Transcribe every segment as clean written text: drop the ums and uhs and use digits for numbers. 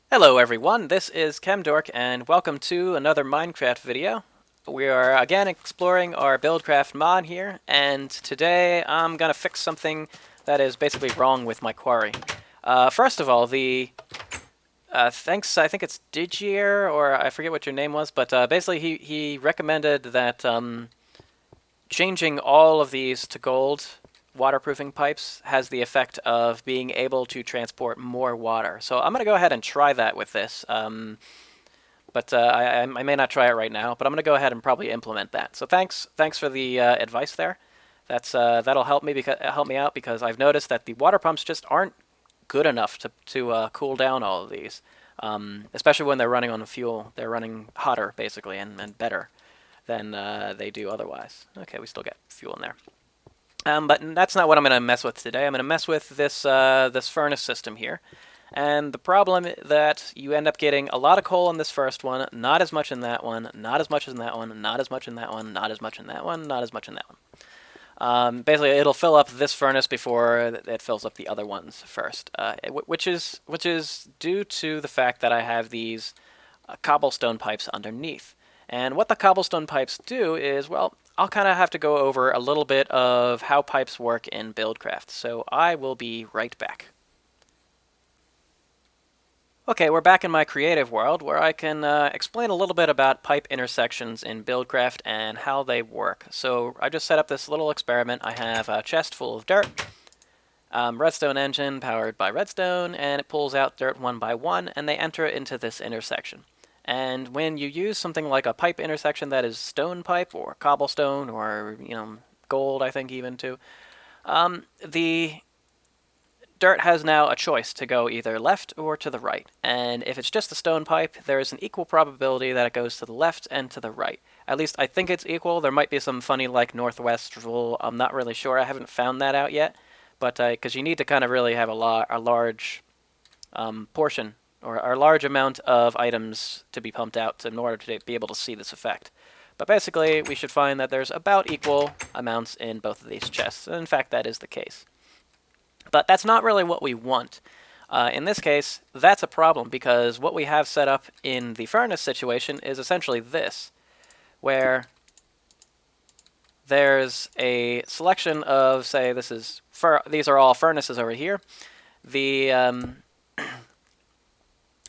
Hello everyone, this is ChemDork and welcome to another Minecraft video. We are again exploring our Buildcraft mod here, and today I'm gonna fix something that is basically wrong with my quarry. First of all, thanks, I think it's Digier, or I forget what your name was, but basically he recommended that changing all of these to gold waterproofing pipes has the effect of being able to transport more water. So I'm going to go ahead and try that with this. But I may not try it right now, but I'm going to go ahead and probably implement that. So thanks for the advice there. That'll help me out because I've noticed that the water pumps just aren't good enough to cool down all of these, especially when they're running on fuel. They're running hotter basically and better than they do otherwise. Okay, we still get fuel in there. But that's not what I'm going to mess with today. I'm going to mess with this furnace system here. And the problem that you end up getting a lot of coal in this first one, not as much in that one, not as much in that one, not as much in that one, not as much in that one, not as much in that one. Basically, it'll fill up this furnace before it fills up the other ones first, which is due to the fact that I have these cobblestone pipes underneath. And what the cobblestone pipes do is, well, I'll kind of have to go over a little bit of how pipes work in Buildcraft. So I will be right back. Okay, we're back in my creative world where I can explain a little bit about pipe intersections in Buildcraft and how they work. So I just set up this little experiment. I have a chest full of dirt, redstone engine powered by redstone, and it pulls out dirt one by one, and they enter into this intersection. And when you use something like a pipe intersection that is stone pipe or cobblestone or gold, I think even too, the dirt has now a choice to go either left or to the right. And if it's just a stone pipe, there is an equal probability that it goes to the left and to the right. At least I think it's equal. There might be some funny like northwest rule. I'm not really sure. I haven't found that out yet. But because you need to kind of really have a large portion or a large amount of items to be pumped out in order to be able to see this effect. But basically, we should find that there's about equal amounts in both of these chests. And in fact, that is the case. But that's not really what we want. In this case, that's a problem because what we have set up in the furnace situation is essentially this, where there's a selection of, say, these are all furnaces over here.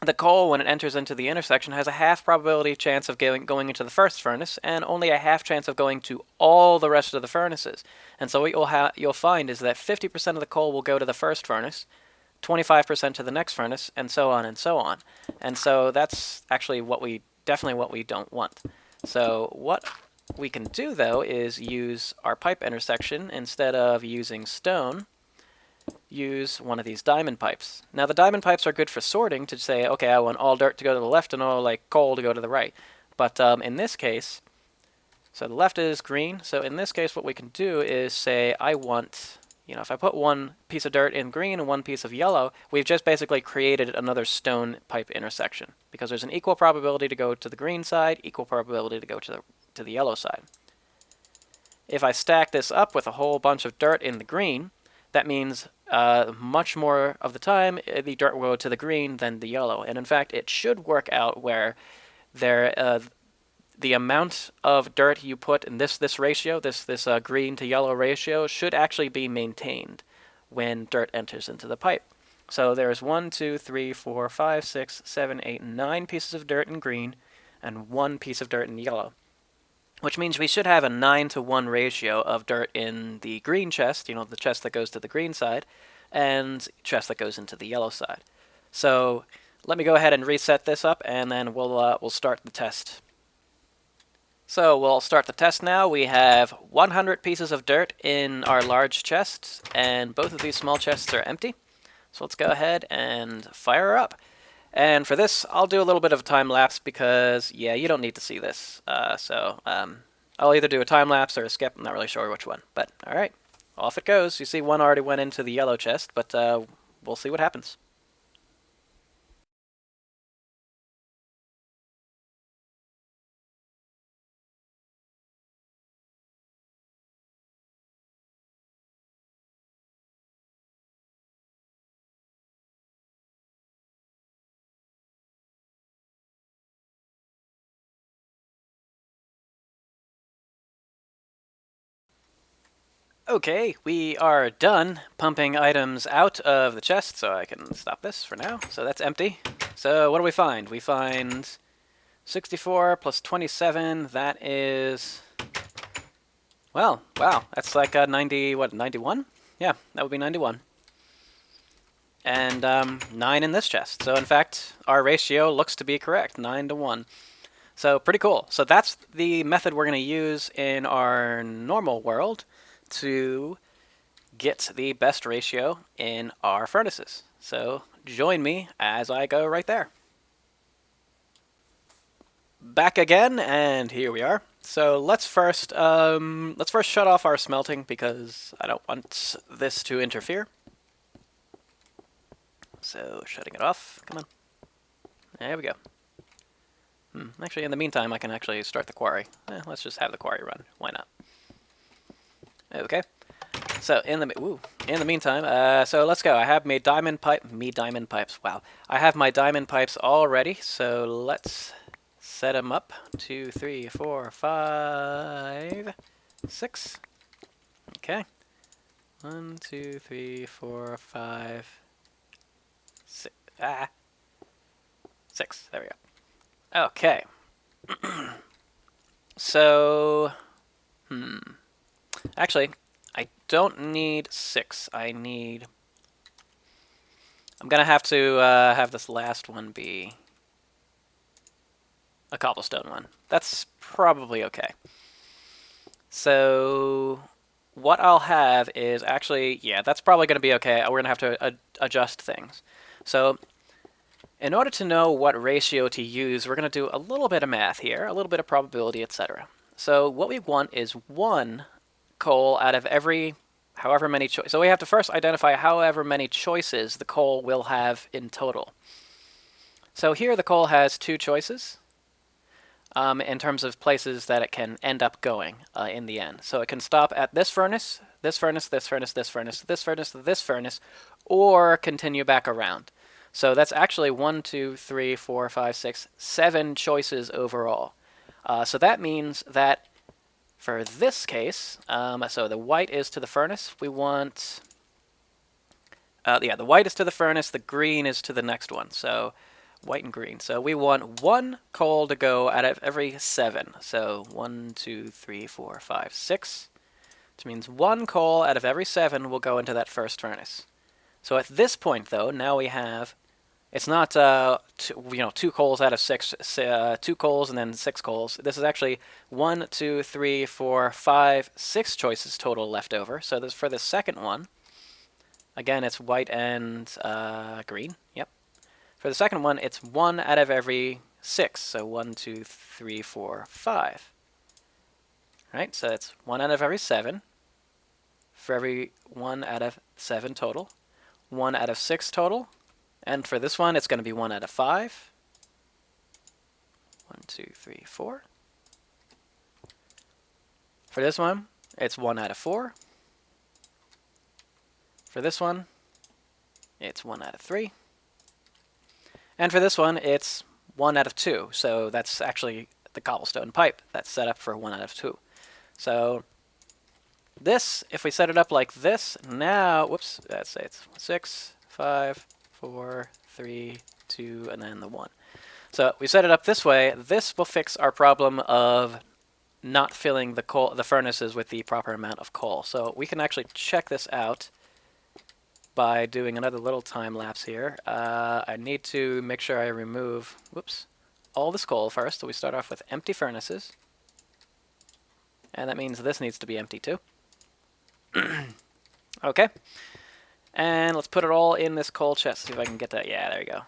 The coal, when it enters into the intersection, has a half probability chance of going into the first furnace, and only a half chance of going to all the rest of the furnaces. And so what you'll find is that 50% of the coal will go to the first furnace, 25% to the next furnace, and so on and so on. And so that's actually definitely what we don't want. So what we can do, though, is use our pipe intersection instead of using stone. Use one of these diamond pipes. Now the diamond pipes are good for sorting to say, okay, I want all dirt to go to the left and all like coal to go to the right. But in this case, so the left is green. So in this case, what we can do is say, I want, if I put one piece of dirt in green and one piece of yellow, we've just basically created another stone pipe intersection because there's an equal probability to go to the green side, equal probability to go to the yellow side. If I stack this up with a whole bunch of dirt in the green, that means much more of the time the dirt will go to the green than the yellow. And in fact, it should work out where the amount of dirt you put in this ratio, this green to yellow ratio, should actually be maintained when dirt enters into the pipe. So there's 1, 2, 3, 4, 5, 6, 7, 8, 9 pieces of dirt in green and 1 piece of dirt in yellow, which means we should have a 9-to-1 ratio of dirt in the green chest, the chest that goes to the green side, and chest that goes into the yellow side. So let me go ahead and reset this up, and then we'll start the test. So we'll start the test now. We have 100 pieces of dirt in our large chests, and both of these small chests are empty. So let's go ahead and fire up. And for this, I'll do a little bit of a time lapse because, yeah, you don't need to see this. I'll either do a time lapse or a skip. I'm not really sure which one. But, all right, off it goes. You see one already went into the yellow chest, but we'll see what happens. Okay, we are done pumping items out of the chest, so I can stop this for now. So that's empty. So what do we find? We find 64 plus 27, that is... Well, wow, that's like 90, what, 91? Yeah, that would be 91. And 9 in this chest. So in fact, our ratio looks to be correct, 9 to 1. So pretty cool. So that's the method we're going to use in our normal world to get the best ratio in our furnaces. So join me as I go right there. Back again, and here we are. So let's first shut off our smelting because I don't want this to interfere. So shutting it off. Come on. There we go. Actually, in the meantime, I can actually start the quarry. Let's just have the quarry run. Why not? Okay. So in the meantime, so let's go. I have my diamond pipes. Wow. I have my diamond pipes all ready. So let's set them up. 2, 3, 4, 5, 6. Okay. 1, 2, 3, 4, 5, 6. 6. There we go. Okay. So, actually, I don't need 6. I'm gonna have to have this last one be a cobblestone one. That's probably okay. So what I'll have is actually, yeah, that's probably going to be okay. We're going to have to adjust things. So in order to know what ratio to use, we're going to do a little bit of math here, a little bit of probability, etc. So what we want is 1 coal out of every however many choices. So we have to first identify however many choices the coal will have in total. So here the coal has 2 choices. In terms of places that it can end up going in the end. So it can stop at this furnace, this furnace, this furnace, this furnace, this furnace, this furnace, or continue back around. So that's actually 1, 2, 3, 4, 5, 6, 7 choices overall. So that means that for this case, so the white is to the furnace, we want... the white is to the furnace, the green is to the next one. So white and green. So we want 1 coal to go out of every 7. So 1, 2, 3, 4, 5, 6. Which means 1 coal out of every 7 will go into that first furnace. So at this point, though, now we have... It's not 2 coals out of 6, 2 coals and then 6 coals. This is actually 1, 2, 3, 4, 5, 6 choices total left over. So this for the second one, again, it's white and green. Yep. For the second one, it's 1 out of every 6. So 1, 2, 3, 4, 5. Right? So it's 1 out of every 7. For every 1 out of 7 total. 1 out of 6 total. And for this one, it's going to be 1 out of 5. 1, 2, 3, 4. For this one, it's 1 out of 4. For this one, it's 1 out of 3. And for this one, it's 1 out of 2. So that's actually the cobblestone pipe that's set up for 1 out of 2. So this, if we set it up like this, now, whoops, let's say it's 6, 5, 4, 3, 2, and then the 1. So we set it up this way. This will fix our problem of not filling the furnaces with the proper amount of coal. So we can actually check this out by doing another little time lapse here. I need to make sure I remove, all this coal first. So we start off with empty furnaces. And that means this needs to be empty too. Okay. And let's put it all in this coal chest. See if I can get that. Yeah, there you go.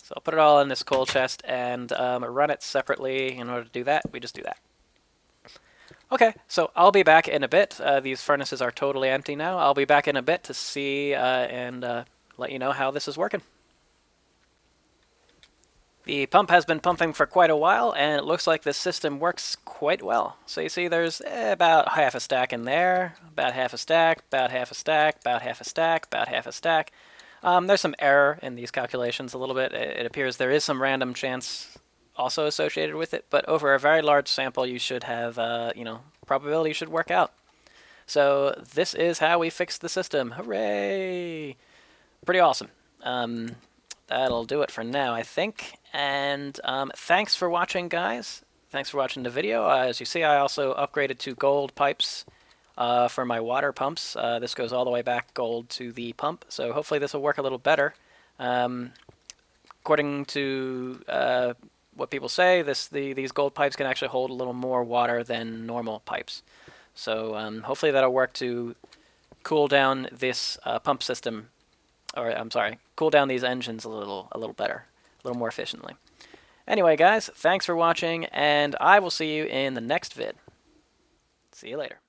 So I'll put it all in this coal chest and run it separately. In order to do that, we just do that. Okay, so I'll be back in a bit. These furnaces are totally empty now. I'll be back in a bit to see and let you know how this is working. The pump has been pumping for quite a while, and it looks like this system works quite well. So you see there's about half a stack in there, about half a stack, about half a stack, about half a stack, about half a stack. There's some error in these calculations a little bit. It appears there is some random chance also associated with it, but over a very large sample you should have, probability should work out. So this is how we fixed the system. Hooray! Pretty awesome. That'll do it for now, I think. And thanks for watching, guys. Thanks for watching the video. As you see, I also upgraded to gold pipes for my water pumps. This goes all the way back gold to the pump, so hopefully this will work a little better. According to what people say, these gold pipes can actually hold a little more water than normal pipes. So hopefully that'll work to cool down this pump system, or I'm sorry, cool down these engines a little better, a little more efficiently. Anyway, guys, thanks for watching, and I will see you in the next vid. See you later.